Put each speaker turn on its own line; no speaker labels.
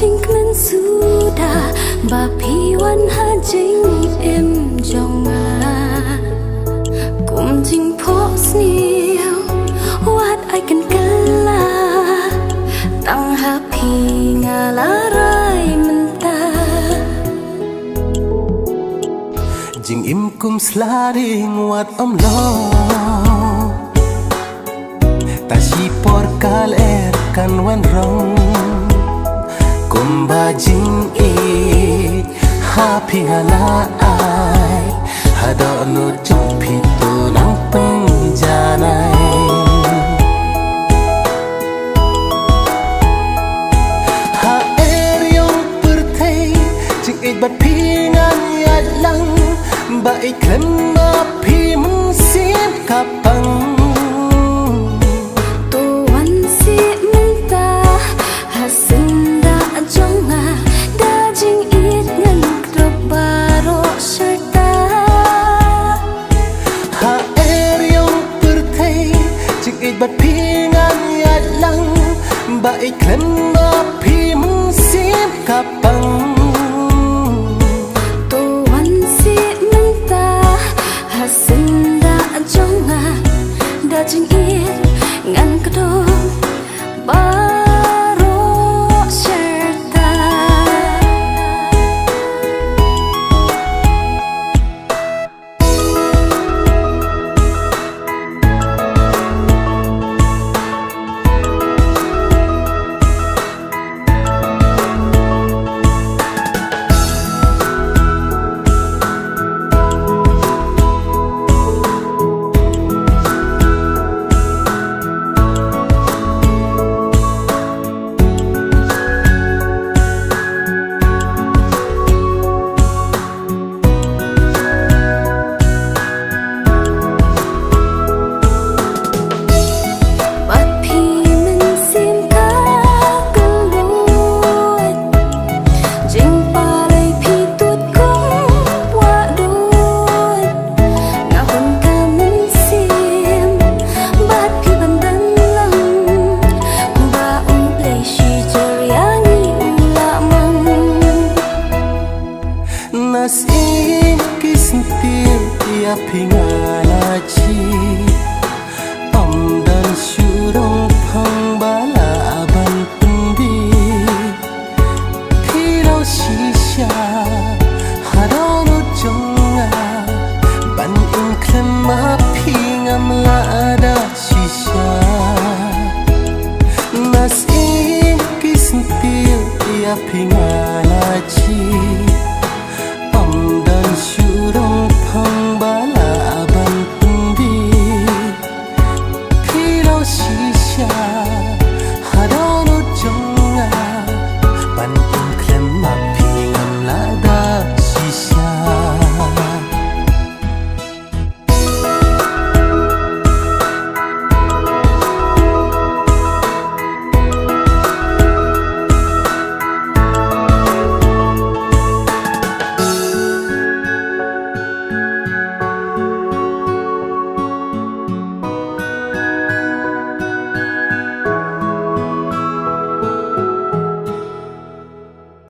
chính nên sudah bapi wan ha jing em jong ma kum jing pos niu what I can kala tang happy ngalarai menta
jing im kum slaring wat lo ta si por kal kan wan rong kumba jing e happy ngala ai hado no chupito nang penjanai ha eriong pertei jing e bat pingan ya lang ba iklan ma pi mung sim kapang bat pingan ya lang ba iklan ma pi mung sim kapang
tuan si menta hasinda jonga da jing it ngan kedong baro serta
nasim kisentir ia pingalaci om dan surong pang